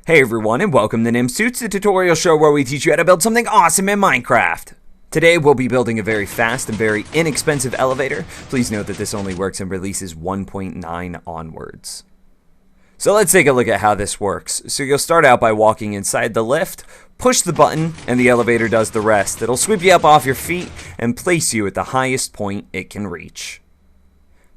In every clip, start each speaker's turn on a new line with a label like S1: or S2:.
S1: Hey everyone, and welcome to NimsTut, the tutorial show where we teach you how to build something awesome in Minecraft. Today we'll be building a very fast and very inexpensive elevator. Please note that this only works in releases 1.9 onwards. So let's take a look at how this works. So you'll start out by walking inside the lift, push the button, and the elevator does the rest. It'll sweep you up off your feet and place you at the highest point it can reach.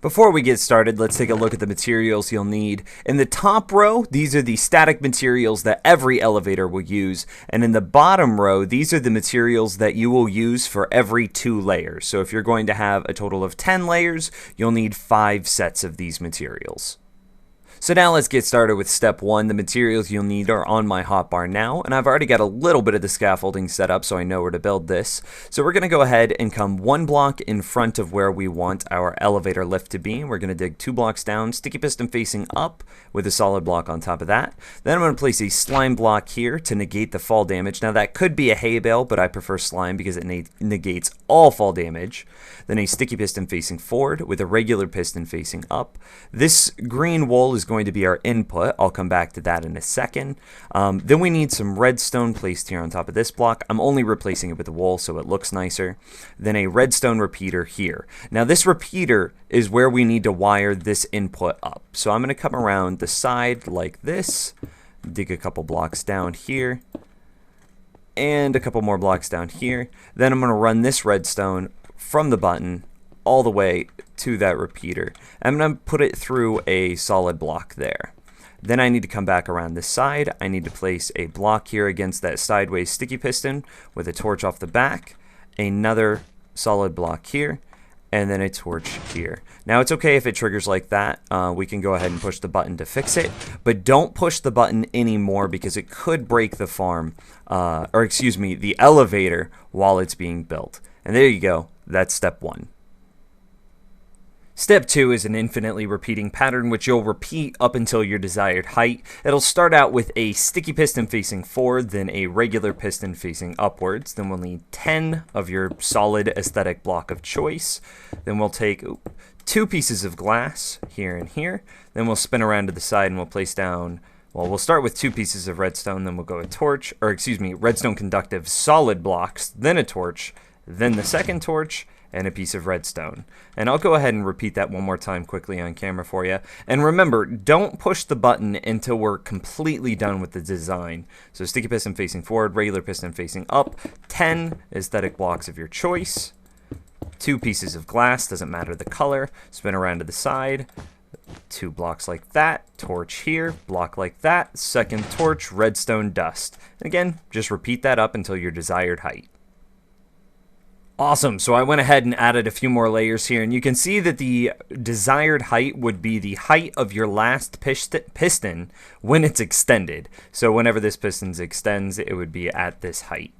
S1: Before we get started, let's take a look at the materials you'll need. In the top row, these are the static materials that every elevator will use. And in the bottom row, these are the materials that you will use for every 2 layers. So if you're going to have a total of 10 layers, you'll need 5 sets of these materials. So now let's get started with step 1. The materials you'll need are on my hotbar now, and I've already got a little bit of the scaffolding set up so I know where to build this. So we're going to go ahead and come 1 block in front of where we want our elevator lift to be. We're going to dig 2 blocks down, sticky piston facing up with a solid block on top of that. Then I'm going to place a slime block here to negate the fall damage. Now that could be a hay bale, but I prefer slime because it negates all fall damage. Then a sticky piston facing forward with a regular piston facing up. This green wool is going to be our input. I'll come back to that in a second. Then we need some redstone placed here on top of this block. I'm only replacing it with the wool so it looks nicer. Then a redstone repeater here. Now this repeater is where we need to wire this input up. So I'm going to come around the side like this, dig a couple blocks down here, and a couple more blocks down here. Then I'm going to run this redstone from the button all the way to that repeater. I'm going to put it through a solid block there. Then I need to come back around this side. I need to place a block here against that sideways sticky piston with a torch off the back, another solid block here, and then a torch here. Now it's okay if it triggers like that. We can go ahead and push the button to fix it, but don't push the button anymore because it could break the the elevator while it's being built. And there you go. That's step 1. Step 2 is an infinitely repeating pattern which you'll repeat up until your desired height. It'll start out with a sticky piston facing forward, then a regular piston facing upwards. Then we'll need 10 of your solid aesthetic block of choice. Then we'll take 2 pieces of glass here and here. Then we'll spin around to the side and we'll place down, well, we'll start with 2 pieces of redstone, then we'll go a torch, redstone conductive solid blocks, then a torch, then the second torch, and a piece of redstone. And I'll go ahead and repeat that one more time quickly on camera for you. And remember, don't push the button until we're completely done with the design. So sticky piston facing forward, regular piston facing up, 10 aesthetic blocks of your choice, 2 pieces of glass, doesn't matter the color, spin around to the side, 2 blocks like that, torch here, block like that, second torch, redstone dust. And again, just repeat that up until your desired height. Awesome, so I went ahead and added a few more layers here, and you can see that the desired height would be the height of your last piston when it's extended. So whenever this piston extends, it would be at this height.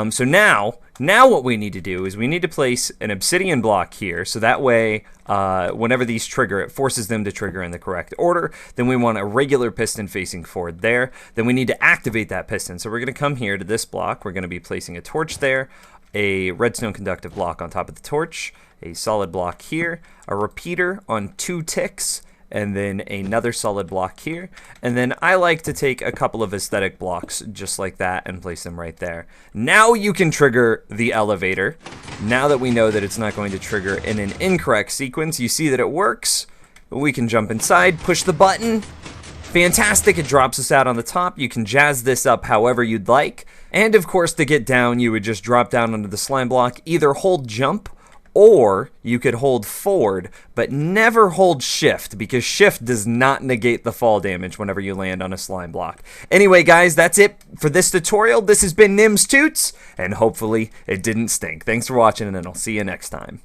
S1: So now what we need to do is we need to place an obsidian block here, so that way whenever these trigger, it forces them to trigger in the correct order. Then we want a regular piston facing forward there. Then we need to activate that piston. So we're going to come here to this block. We're going to be placing a torch there, a redstone conductive block on top of the torch, a solid block here, a repeater on 2 ticks, and then another solid block here. And then I like to take a couple of aesthetic blocks just like that and place them right there. Now you can trigger the elevator. Now that we know that it's not going to trigger in an incorrect sequence, you see that it works. We can jump inside, push the button. Fantastic, it drops us out on the top. You can jazz this up however you'd like. And of course, to get down, you would just drop down onto the slime block, either hold jump, or you could hold forward, but never hold shift, because shift does not negate the fall damage whenever you land on a slime block. Anyway, guys, that's it for this tutorial. This has been NimsTuts, and hopefully it didn't stink. Thanks for watching, and I'll see you next time.